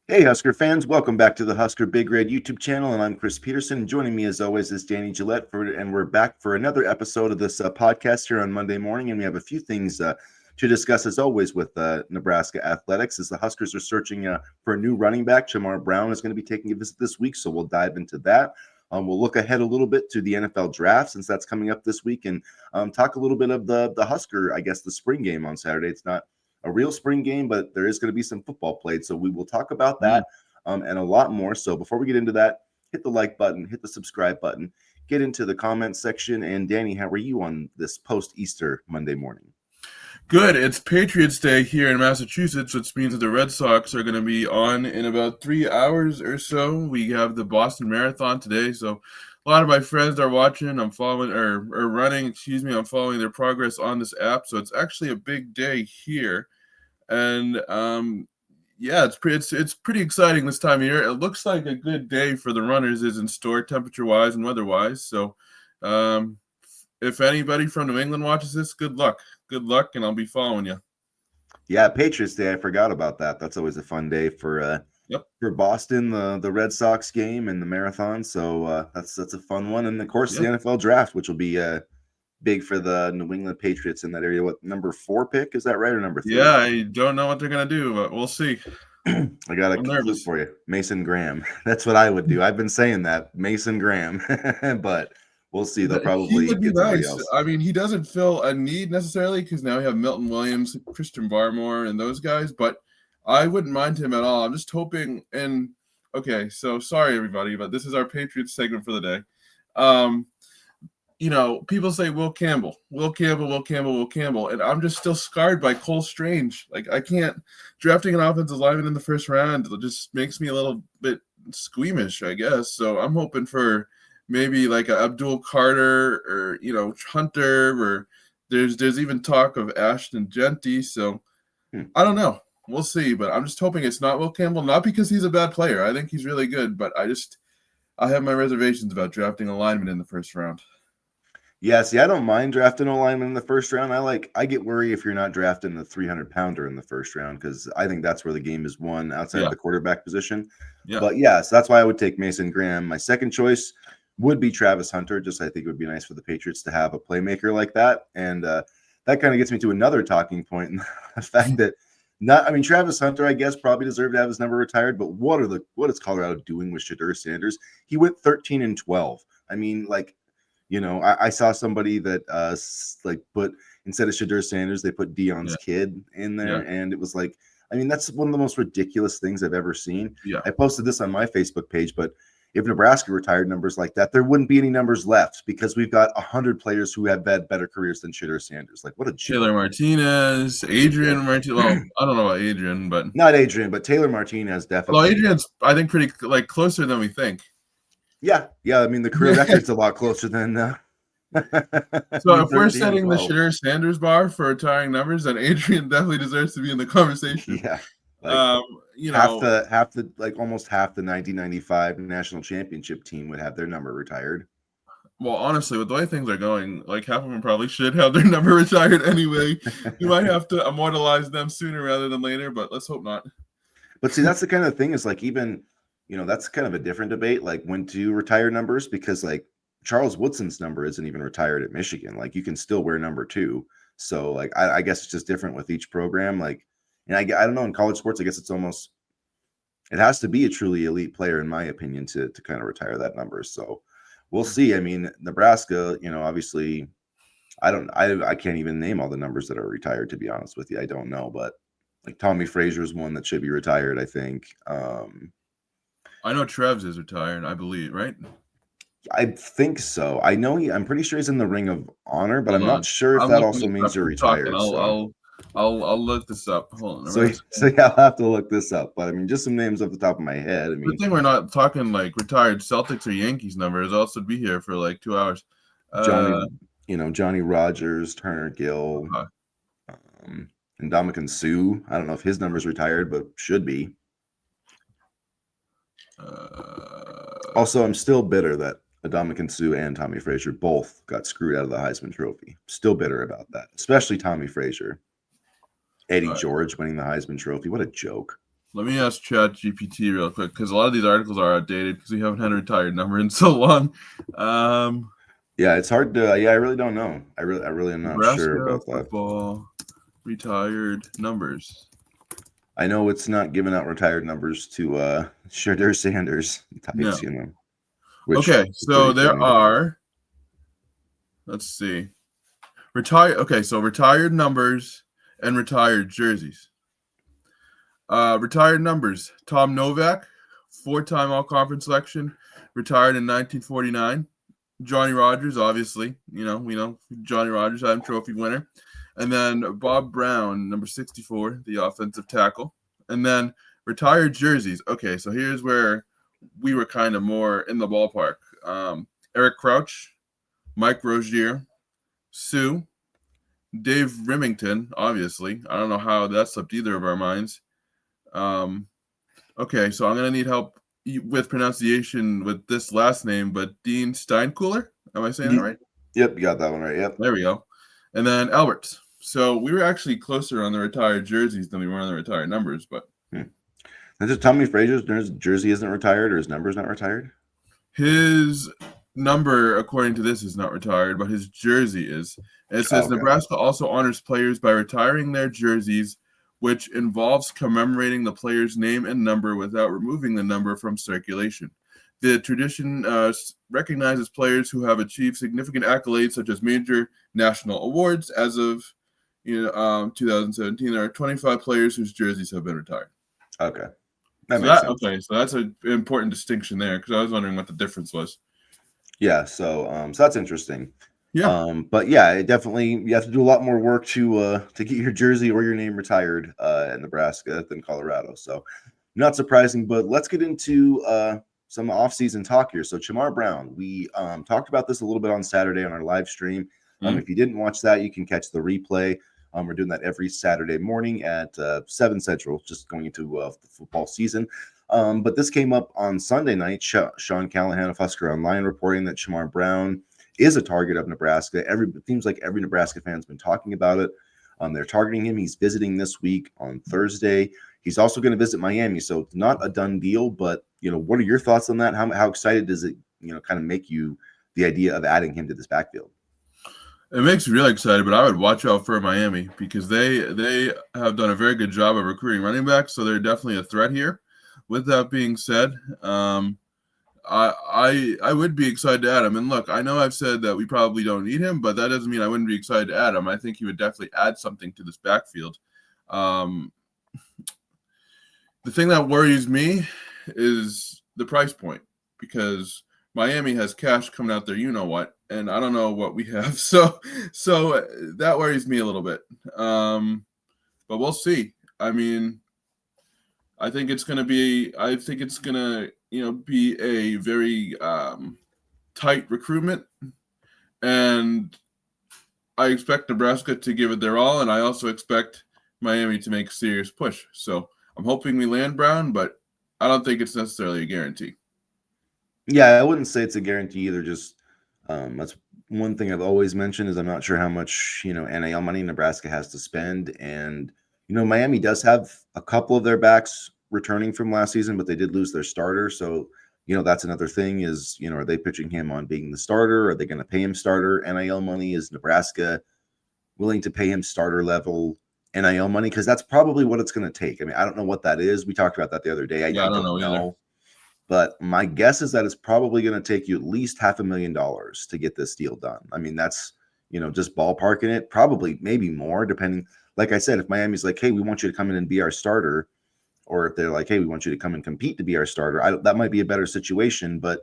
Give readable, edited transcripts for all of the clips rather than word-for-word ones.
Hey, Husker fans, welcome back to the Husker Big Red YouTube channel, and I'm Chris Peterson. Joining me, as always, is Danny Gillette, and we're back for another episode of this podcast here on Monday morning, and we have a few things to discuss, as always, with Nebraska athletics, as the Huskers are searching for a new running back. CharMar Brown is going to be taking a visit this week, so we'll dive into that. We'll look ahead a little bit to the NFL draft, since that's coming up this week, and talk a little bit of the Husker, I guess, the spring game on Saturday. It's not a real spring game, but there is going to be some football played. So we will talk about that and a lot more. So before we get into that, hit the like button, hit the subscribe button, get into the comments section. And Danny, how are you on this post-Easter Monday morning? Good. It's Patriots Day here in Massachusetts, which means that the Red Sox are going to be on in about 3 hours or so. We have the Boston Marathon today, so a lot of my friends are watching. I'm following or running. I'm following their progress on this app. So it's actually a big day here, and yeah, it's pretty exciting this time of year. It looks like a good day for the runners is in store, temperature wise and weather wise. So, if anybody from New England watches this, good luck. Good luck, and I'll be following you. Yeah, Patriots Day. I forgot about that. That's always a fun day for Boston, the Red Sox game and the marathon. So that's a fun one. And of course, the NFL draft, which will be big for the New England Patriots in that area. What, number 4 pick? Is that right, or number 3? Yeah, I don't know what they're gonna do, but we'll see. I got a clue for you. Mason Graham. That's what I would do. I've been saying that, Mason Graham, but we'll see. They'll probably would be get somebody nice. else. I mean, he doesn't fill a need necessarily because now we have Milton Williams, Christian Barmore, and those guys, but I wouldn't mind him at all. I'm just hoping. And okay, so sorry everybody, but this is our Patriots segment for the day. People say Will Campbell, and I'm just still scarred by Cole Strange. Like, I can't, drafting an offensive lineman in the first round, it just makes me a little bit squeamish, I guess. So I'm hoping for maybe like a Abdul Carter or, Hunter, or there's even talk of Ashton Genty. So I don't know. We'll see, but I'm just hoping it's not Will Campbell, not because he's a bad player. I think he's really good, but I have my reservations about drafting a lineman in the first round. Yeah, see, I don't mind drafting a lineman in the first round. I get worried if you're not drafting the 300-pounder in the first round, because I think that's where the game is won outside of the quarterback position. Yeah. But yeah, so that's why I would take Mason Graham. My second choice would be Travis Hunter. Just, I think it would be nice for the Patriots to have a playmaker like that. And that kind of gets me to another talking point, and the fact that Travis Hunter, I guess, probably deserved to have his number retired. But what is Colorado doing with Shedeur Sanders? He went 13-12. I mean, like, I saw somebody that put, instead of Shedeur Sanders, they put Deion's kid in there, and it was like, that's one of the most ridiculous things I've ever seen. Yeah. I posted this on my Facebook page, but if Nebraska retired numbers like that, there wouldn't be any numbers left, because we've got 100 players who have had better careers than Shedeur Sanders. Like, what a joke. Taylor Martinez, Adrian Martinez. Well, I don't know about Adrian, but not Adrian, but Taylor Martinez definitely. Well, Adrian's, I think, pretty closer than we think. Yeah. The career record's a lot closer than. So if we're setting the Shedeur Sanders bar for retiring numbers, then Adrian definitely deserves to be in the conversation. Yeah. Almost half the 1995 national championship team would have their number retired. Well, honestly, with the way things are going, like, half of them probably should have their number retired anyway. We might have to immortalize them sooner rather than later, but let's hope not. But see, that's the kind of thing, is like, even, that's kind of a different debate, like when to retire numbers, because like Charles Woodson's number isn't even retired at Michigan. Like, you can still wear number 2. So like, I guess it's just different with each program. Like, and I don't know, in college sports, I guess it has to be a truly elite player, in my opinion, to kind of retire that number. So we'll see. Nebraska, obviously, I can't even name all the numbers that are retired, to be honest with you. I don't know, but like Tommy Frazier's one that should be retired, I think. I know Trev's is retired, I believe, right? I think so. I'm pretty sure he's in the Ring of Honor, but I'm not sure if that also means you're retired. I'll look this up. Hold on. So yeah, I'll have to look this up. But just some names off the top of my head. Good thing we're not talking like retired Celtics or Yankees numbers, else would be here for like 2 hours. Johnny Rogers, Turner Gill, and Ndamukong Suh. I don't know if his number's retired, but should be. Also, I'm still bitter that Ndamukong Suh and Tommy Frazier both got screwed out of the Heisman Trophy. Still bitter about that, especially Tommy Frazier. Eddie George winning the Heisman Trophy. What a joke. Let me ask ChatGPT real quick because a lot of these articles are outdated because we haven't had a retired number in so long. Yeah, it's hard to. Yeah, I really don't know. I really am not sure Nebraska about that. football retired numbers. I know it's not giving out retired numbers to Shadur Sanders types, No. which Okay, is so pretty there funny. are. Let's see. Retired numbers and retired jerseys. Retired numbers. Tom Novak, 4-time All-Conference selection, retired in 1949. Johnny Rogers, obviously, we know Johnny Rogers, Heisman Trophy winner. And then Bob Brown, number 64, the offensive tackle. And then retired jerseys. Okay, so here's where we were kind of more in the ballpark. Eric Crouch, Mike Rozier, Sue, Dave Remington, obviously. I don't know how that slipped either of our minds. Okay, so I'm going to need help with pronunciation with this last name, but Dean Steinkühler. Am I saying that right? Yep, you got that one right. Yep. There we go. And then Albert. So we were actually closer on the retired jerseys than we were on the retired numbers, but Is it Tommy Frazier's jersey isn't retired or his number's not retired? his number, according to this, is not retired, but his jersey is. And it says Okay. Nebraska also honors players by retiring their jerseys, which involves commemorating the player's name and number without removing the number from circulation. The tradition recognizes players who have achieved significant accolades, such as major national awards. As of 2017, there are 25 players whose jerseys have been retired. Okay. That makes sense. Okay, so that's an important distinction there because I was wondering what the difference was. Yeah, so that's interesting. Yeah. But yeah, it definitely you have to do a lot more work to get your jersey or your name retired in Nebraska than Colorado. So not surprising, but let's get into some off-season talk here. So CharMar Brown, we talked about this a little bit on Saturday on our live stream. If you didn't watch that, you can catch the replay. We're doing that every Saturday morning at 7 Central, just going into the football season. But this came up on Sunday night. Sean Callahan of Husker Online reporting that CharMar Brown is a target of Nebraska. It seems like every Nebraska fan's been talking about it. They're targeting him. He's visiting this week on Thursday. He's also going to visit Miami, so it's not a done deal. But what are your thoughts on that? How excited does it kind of make you, the idea of adding him to this backfield? It makes me really excited, but I would watch out for Miami because they have done a very good job of recruiting running backs, so they're definitely a threat here. With that being said, I would be excited to add him. And look, I know I've said that we probably don't need him, but that doesn't mean I wouldn't be excited to add him. I think he would definitely add something to this backfield. The thing that worries me is the price point because Miami has cash coming out there, and I don't know what we have. So that worries me a little bit. But we'll see. I mean, I think it's going to be be a very tight recruitment, and I expect Nebraska to give it their all, and I also expect Miami to make a serious push. So I'm hoping we land Brown, but I don't think it's necessarily a guarantee. Yeah, I wouldn't say it's a guarantee either. Just that's one thing I've always mentioned is I'm not sure how much NIL money Nebraska has to spend, and Miami does have a couple of their backs returning from last season, but they did lose their starter. So that's another thing is are they pitching him on being the starter? Are they going to pay him starter NIL money? Is Nebraska willing to pay him starter level NIL money? Because that's probably what it's going to take. I mean, I don't know what that is. We talked about that the other day. I don't know either. But my guess is that it's probably going to take you at least $500,000 to get this deal done. I mean, that's, just ballparking it, probably maybe more, depending. Like I said, if Miami's like, hey, we want you to come in and be our starter, or if they're like, hey, we want you to come and compete to be our starter, that might be a better situation. But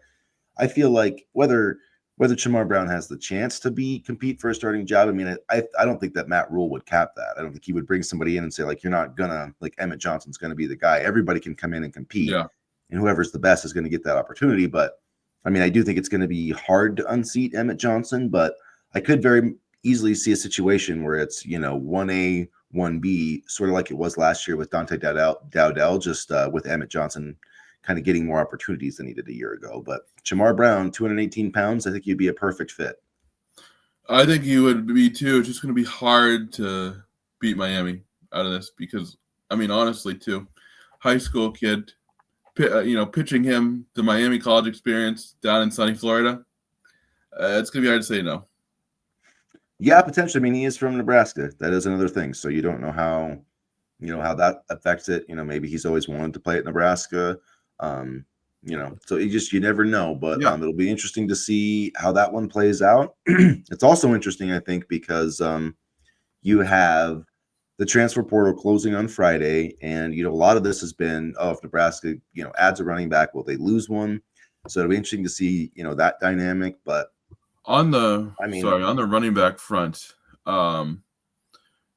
I feel like whether CharMar Brown has the chance to compete for a starting job, I mean, I don't think that Matt Rule would cap that. I don't think he would bring somebody in and say, like, you're not gonna, like, Emmett Johnson's gonna be the guy. Everybody can come in and compete. Yeah. And whoever's the best is going to get that opportunity. But I mean, I do think it's going to be hard to unseat Emmett Johnson, but I could very easily see a situation where it's, 1A, 1B, sort of like it was last year with Dante Dowdell, just with Emmett Johnson kind of getting more opportunities than he did a year ago. But CharMar Brown, 218 pounds, I think you'd be a perfect fit. I think you would be too. It's just going to be hard to beat Miami out of this because, I mean, honestly, too. high school kid, pitching him the Miami college experience down in sunny Florida, it's going to be hard to say no. Yeah, potentially. I mean, he is from Nebraska. That is another thing. So you don't know how that affects it. Maybe he's always wanted to play at Nebraska. So you never know. But Yeah. It'll be interesting to see how that one plays out. It's also interesting, I think, because you have the transfer portal closing on Friday, and a lot of this has been, if Nebraska adds a running back, will they lose one? So it'll be interesting to see that dynamic. But on the running back front,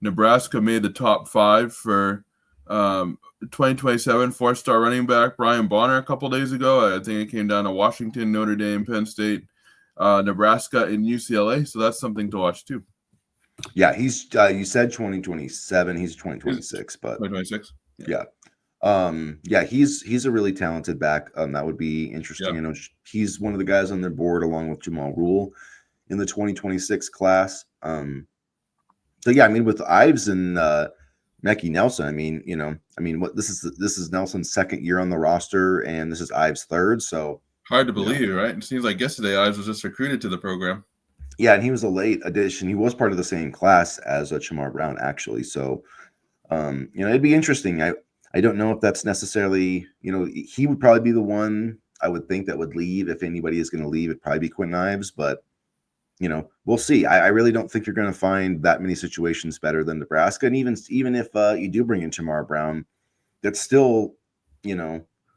Nebraska made the top 5 for 2027 4-star running back Brian Bonner a couple days ago. I think it came down to Washington, Notre Dame, Penn State, Nebraska, and UCLA. So that's something to watch too. Yeah, he's you said 2027. He's 2026, but 2026. Yeah. He's a really talented back. That would be interesting. Yeah. He's one of the guys on their board along with Jamal Rule in the 2026 class. So yeah, I mean, with Ives and Mackie Nelson, this is Nelson's second year on the roster, and this is Ives' third. So hard to believe, right? It seems like yesterday Ives was just recruited to the program. Yeah, and he was a late addition. He was part of the same class as CharMar Brown, actually. So, it'd be interesting. I don't know if that's necessarily, he would probably be the one I would think that would leave. If anybody is going to leave, it'd probably be Quinn Ives. But, we'll see. I really don't think you're going to find that many situations better than Nebraska. And even if you do bring in CharMar Brown, that's still,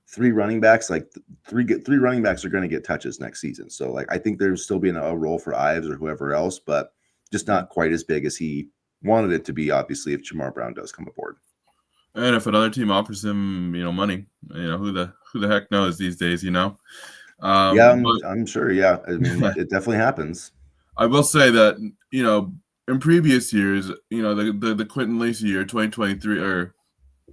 3 running backs, like three running backs are going to get touches next season. So like, I think there's still being a role for Ives or whoever else, but just not quite as big as he wanted it to be, obviously, if CharMar Brown does come aboard. And if another team offers him, money, who the heck knows these days, Yeah, I'm sure. Yeah. I mean, it definitely happens. I will say that, in previous years, the Quentin Lacey year, 2023, or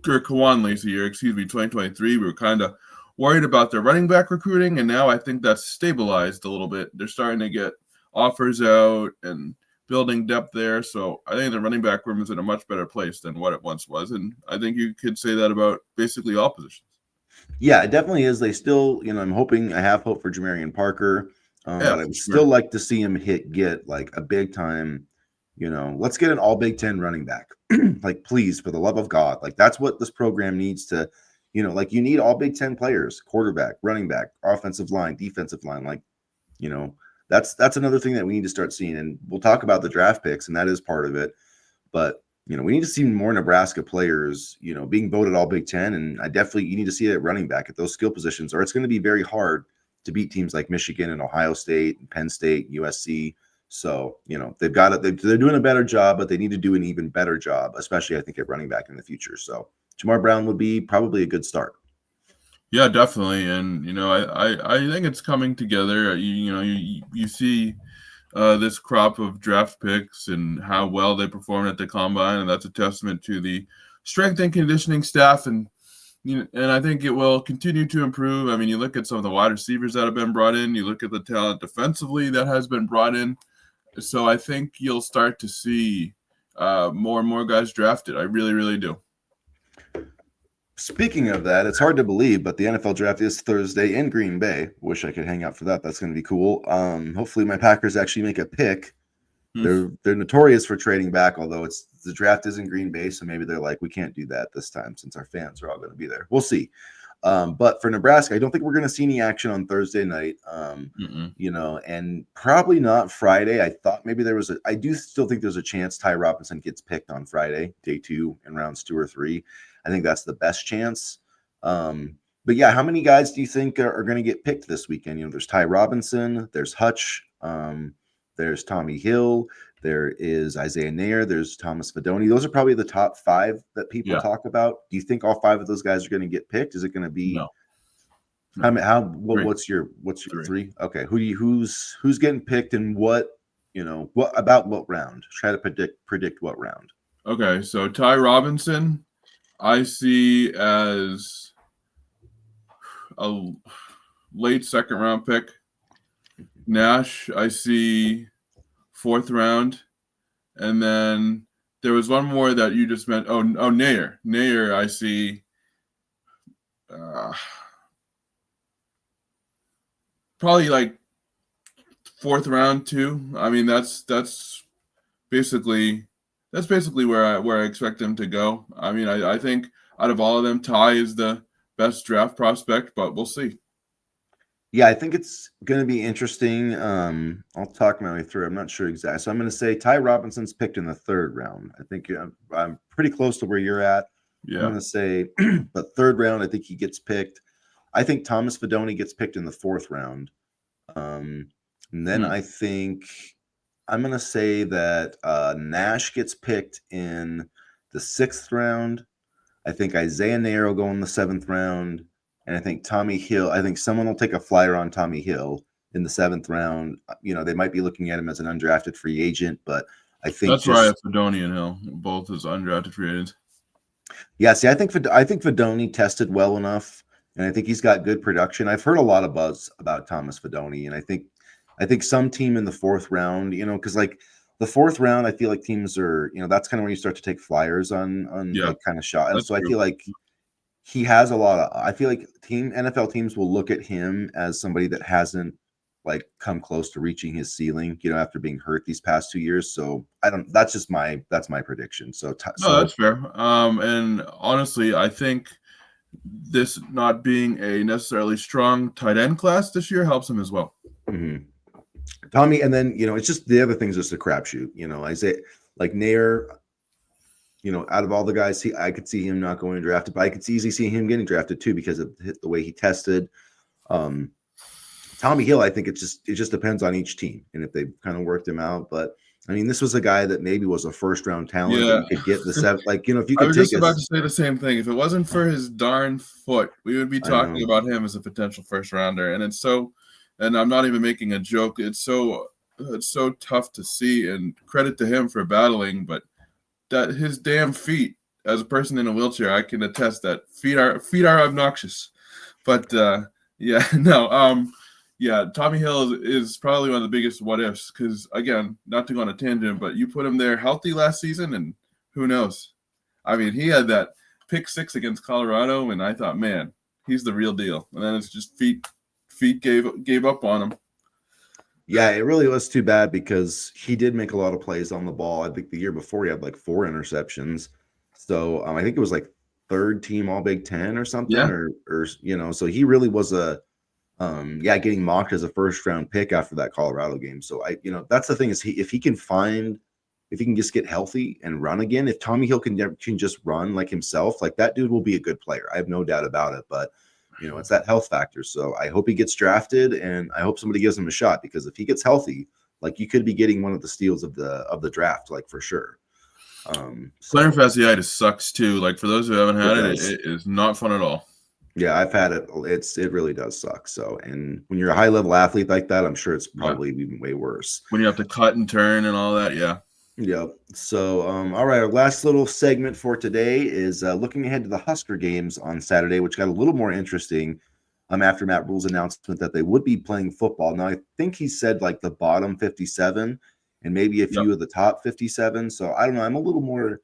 Kawan Lacey year, 2023, we were kind of worried about their running back recruiting, and now I think that's stabilized a little bit. They're starting to get offers out and building depth there, so I think the running back room is in a much better place than what it once was, and I think you could say that about basically all positions. Yeah, it definitely is. They still, I have hope for Jamarian Parker, but I would still like to see him get like a big time, let's get an all Big Ten running back. Like, please, for the love of God, like that's what this program needs to, like you need all Big Ten players, quarterback, running back, offensive line, defensive line. Like, that's another thing that we need to start seeing. And we'll talk about the draft picks, and that is part of it. But we need to see more Nebraska players, being voted all Big Ten. And you need to see it at running back at those skill positions, or it's going to be very hard to beat teams like Michigan and Ohio State and Penn State, USC. So, they've got it. They're doing a better job, but they need to do an even better job, especially I think at running back in the future. So CharMar Brown would be probably a good start. Yeah, definitely. And, I think it's coming together. You see this crop of draft picks and how well they performed at the combine, and that's a testament to the strength and conditioning staff. And I think it will continue to improve. I mean, you look at some of the wide receivers that have been brought in. You look at the talent defensively that has been brought in. So I think you'll start to see more and more guys drafted. I really, really do. Speaking of that, it's hard to believe, but the NFL draft is Thursday in Green Bay. Wish I could hang out for that. That's going to be cool. Hopefully my Packers actually make a pick. They're notorious for trading back, although the draft is in Green Bay, so maybe they're like, we can't do that this time since our fans are all going to be there. We'll see. But for Nebraska, I don't think we're going to see any action on Thursday night. And probably not Friday. I thought maybe I do still think there's a chance Ty Robinson gets picked on Friday, day 2 in rounds 2 or 3. I think that's the best chance. But yeah, how many guys do you think are going to get picked this weekend? There's Ty Robinson, there's Hutch, there's Tommy Hill, there is Isaiah Nair, there's Thomas Fedoni. Those are probably the top 5 that people talk about. Do you think all 5 of those guys are going to get picked? Is it going to be what's your 3? Okay, who's getting picked and what round? Try to predict what round. Okay, so Ty Robinson I see as a late second round pick. Nash, I see 4th round. And then there was one more that you just meant. Oh, Nair. Nair, I see Probably like fourth round too. I mean, that's basically where I expect him to go. I mean, I think out of all of them, Ty is the best draft prospect, but we'll see. Yeah, I think it's going to be interesting. I'll talk my way through. I'm not sure exactly. So I'm going to say Ty Robinson's picked in the third round. I think I'm pretty close to where you're at. I'm Yeah. going to say, but third round, I think he gets picked. I think Thomas Fidone gets picked in the fourth round. And then I think I'm going to say that Nash gets picked in the sixth round. I think Isaiah Nair will go in the seventh round. And I think Tommy Hill, I think someone will take a flyer on Tommy Hill in the seventh round. They might be looking at him as an undrafted free agent, but I think That's where I have Fidone and Hill, both as undrafted free agents. Yeah, see, I think Fidone tested well enough, and I think he's got good production. I've heard a lot of buzz about Thomas Fidone, and I think some team in the fourth round, because like the fourth round, I feel like teams are, that's kind of where you start to take flyers on like kind of shot, and That's so I true. feel like he has a lot of. I feel like NFL teams will look at him as somebody that hasn't like come close to reaching his ceiling, after being hurt these past 2 years. So I don't. That's my prediction. So No, that's fair. And honestly, I think this not being a necessarily strong tight end class this year helps him as well. Mm-hmm. Tommy, and then it's just the other thing's just a crapshoot. I say like Nair, out of all the guys, I could see him not going drafted, but I could easily see him getting drafted too because of the way he tested. Tommy Hill, I think it just depends on each team and if they've kind of worked him out. But I mean, this was a guy that maybe was a first round talent that you could get the seventh. Like if you I could was take just about to say the same thing. If it wasn't for his darn foot, we would be talking about him as a potential first rounder. And and I'm not even making a joke. It's so tough to see, and credit to him for battling, but that his damn feet, as a person in a wheelchair, I can attest that feet are obnoxious. But yeah, no, yeah, Tommy Hill is probably one of the biggest what ifs because, again, not to go on a tangent, but you put him there healthy last season, and who knows? I mean, he had that pick six against Colorado, and I thought, man, he's the real deal. And then it's just feet gave up on him. Yeah, it really was too bad because he did make a lot of plays on the ball. I think the year before he had like 4 interceptions. So I think it was like third team All Big Ten or something, or so he really was getting mocked as a first round pick after that Colorado game. So that's the thing is if he can just get healthy and run again, if Tommy Hill can just run like himself, like that dude will be a good player. I have no doubt about it. But it's that health factor. So I hope he gets drafted, and I hope somebody gives him a shot because if he gets healthy, like you could be getting one of the steals of the draft, like for sure. Plantar fasciitis sucks too. Like for those who haven't had it is not fun at all. Yeah, I've had it. It really does suck. So, and when you're a high level athlete like that, I'm sure it's probably even way worse. When you have to cut and turn and all that, yeah. Yeah. So, all right, our last little segment for today is looking ahead to the Husker Games on Saturday, which got a little more interesting after Matt Rule's announcement that they would be playing football. Now, I think he said like the bottom 57 and maybe a few of the top 57. So, I don't know. I'm a little more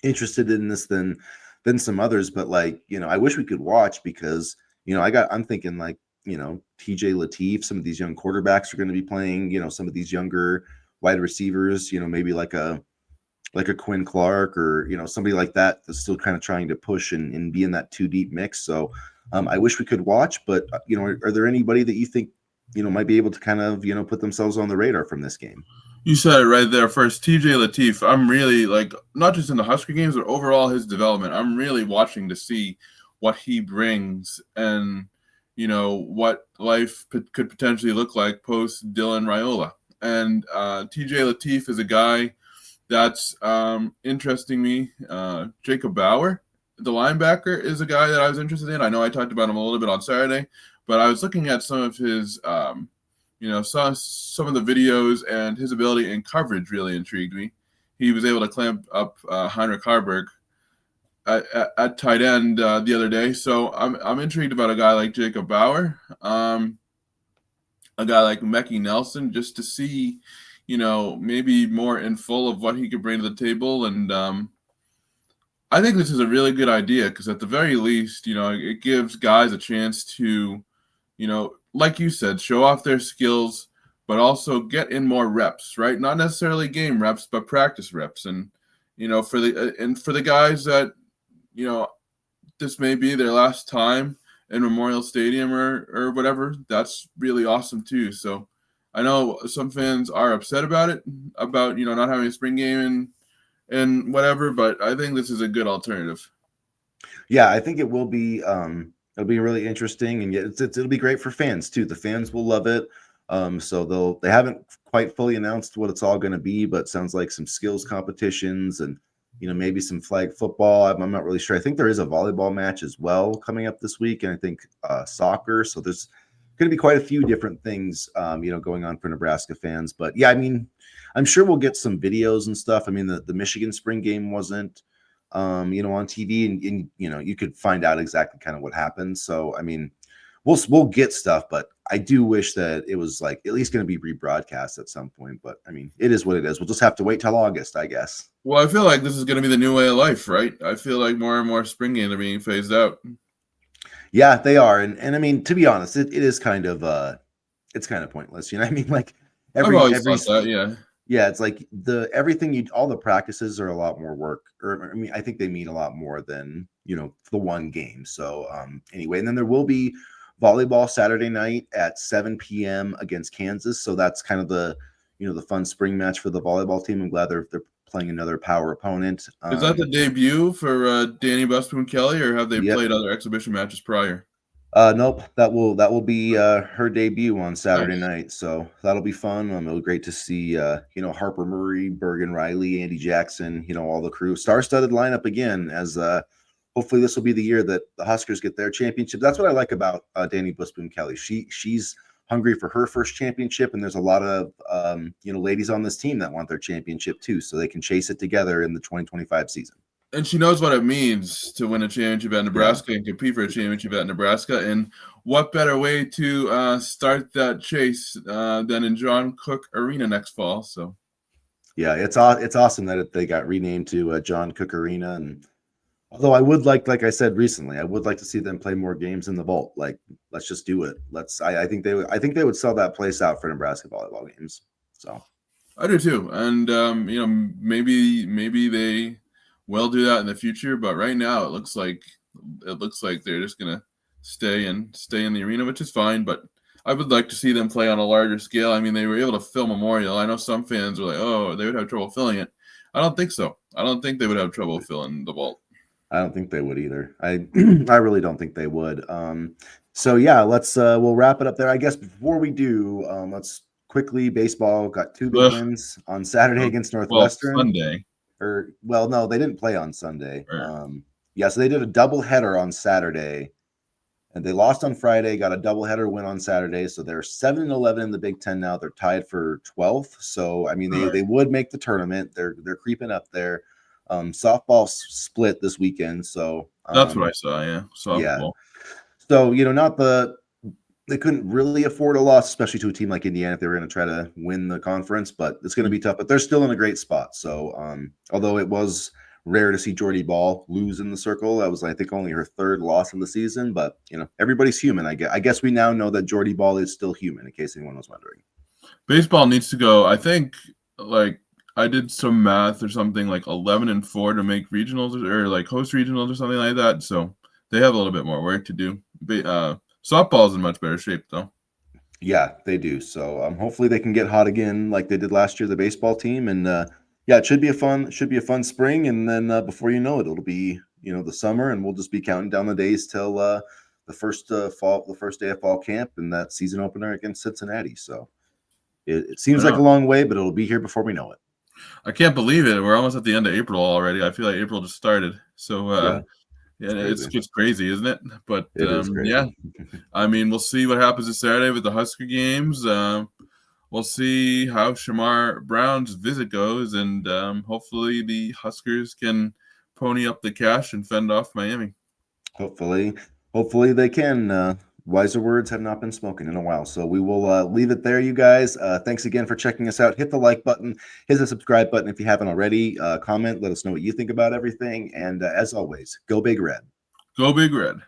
interested in this than some others, but like, I wish we could watch because, I'm thinking like, TJ Lateef, some of these young quarterbacks are going to be playing, some of these younger wide receivers, maybe like a Quinn Clark or, somebody like that that's still kind of trying to push and be in that 2 deep mix. So I wish we could watch, but, are there anybody that you think, might be able to kind of, put themselves on the radar from this game? You said it right there first. TJ Lateef, I'm really like, not just in the Husker games, but overall his development. I'm really watching to see what he brings and, what life could potentially look like post Dylan Raiola. And TJ Lateef is a guy that's interesting me. Jacob Bauer, the linebacker, is a guy that I was interested in. I know I talked about him a little bit on Saturday, but I was looking at some of his saw some of the videos, and his ability in coverage really intrigued me. He was able to clamp up Heinrich Harburg at tight end the other day. So I'm intrigued about a guy like Jacob Bauer, a guy like Mekhi Nelson, just to see, maybe more in full of what he could bring to the table. And I think this is a really good idea because at the very least, it gives guys a chance to, like you said, show off their skills, but also get in more reps, right? Not necessarily game reps, but practice reps. And, for the guys that, you know, this may be their last time in Memorial Stadium or whatever, that's really awesome too. So I know some fans are upset about it, about, not having a spring game and whatever, but I think this is a good alternative. Yeah, I think it will be. It'll be really interesting, and yet it'll be great for fans too. The fans will love it. So they haven't quite fully announced what it's all going to be, but sounds like some skills competitions and maybe some flag football. I'm not really sure. I think there is a volleyball match as well coming up this week, and I think soccer. So there's going to be quite a few different things, going on for Nebraska fans. But yeah, I mean, I'm sure we'll get some videos and stuff. I mean, the Michigan spring game wasn't on TV, and you could find out exactly kind of what happened. So I mean, we'll get stuff, but I do wish that it was like at least going to be rebroadcast at some point. But I mean, it is what it is. We'll just have to wait till August, I guess. Well, I feel like this is going to be the new way of life, right? I feel like more and more spring games are being phased out. Yeah, they are, and I mean, to be honest, it is kind of it's kind of pointless. I mean, like I've every always every thought that, yeah. yeah, it's like all the practices are a lot more work, or I mean, I think they mean a lot more than the one game. So anyway, and then there will be volleyball Saturday night at 7 p.m. against Kansas. So that's kind of the fun spring match for the volleyball team. I'm glad they're playing another power opponent. Is that the debut for Danny Busboom Kelly, or have they Yep. played other exhibition matches prior? Nope. That will be her debut on Saturday Nice. night. So that'll be fun. It'll be great to see Harper Murray, Bergen Riley, Andy Jackson, all the crew. Star-studded lineup again, as hopefully this will be the year that the Huskers get their championship. That's what I like about Danny Busboom Kelly. She's hungry for her first championship, and there's a lot of ladies on this team that want their championship too, so they can chase it together in the 2025 season. And she knows what it means to win a championship at Nebraska and compete for a championship at Nebraska. And what better way to start that chase than in John Cook Arena next fall? So, yeah, it's awesome that they got renamed to John Cook Arena. And although I would like I said recently, I would like to see them play more games in the vault. Like, let's just do it. I think they would sell that place out for Nebraska volleyball games. So I do too. And maybe they will do that in the future, but right now it looks like they're just gonna stay in the arena, which is fine. But I would like to see them play on a larger scale. I mean, they were able to fill Memorial. I know some fans were like, "Oh, they would have trouble filling it." I don't think so. I don't think they would have trouble filling the vault. I don't think they would either. I I really don't think they would. So yeah, we'll wrap it up there. I guess before we do, let's quickly, baseball got two big wins on Saturday against Northwestern. Sunday. No, they didn't play on Sunday. Right. So they did a doubleheader on Saturday, and they lost on Friday. Got a doubleheader win on Saturday, so they're 7-11 in the Big Ten now. They're tied for 12th. So I mean, they would make the tournament. They're creeping up there. Softball split this weekend, so That's what I saw. Yeah, softball. Yeah. So they couldn't really afford a loss, especially to a team like Indiana if they were going to try to win the conference, but it's going to be tough. But they're still in a great spot. So although it was rare to see Jordy Ball lose in the circle, that was I think only her third loss in the season. But everybody's human. I guess we now know that Jordy Ball is still human, in case anyone was wondering. Baseball needs to go. I think I did some math or something like 11-4 to make regionals or like host regionals or something like that. So they have a little bit more work to do. Softball's in much better shape though. Yeah, they do. So hopefully they can get hot again like they did last year, the baseball team. And it should be a fun spring. And then before you know it, it'll be the summer, and we'll just be counting down the days till the first day of fall camp and that season opener against Cincinnati. So it seems like a long way, but it'll be here before we know it. I can't believe it. We're almost at the end of April already. I feel like April just started. So it's crazy, isn't it? But it is crazy. Yeah, I mean, we'll see what happens this Saturday with the Husker Games. We'll see how CharMar Brown's visit goes, and hopefully the Huskers can pony up the cash and fend off Miami. Hopefully they can. Wiser words have not been spoken in a while, so we will leave it there, you guys. Thanks again for checking us out. Hit the like button, hit the subscribe button if you haven't already. Comment, let us know what you think about everything, and as always, go Big Red. Go Big Red.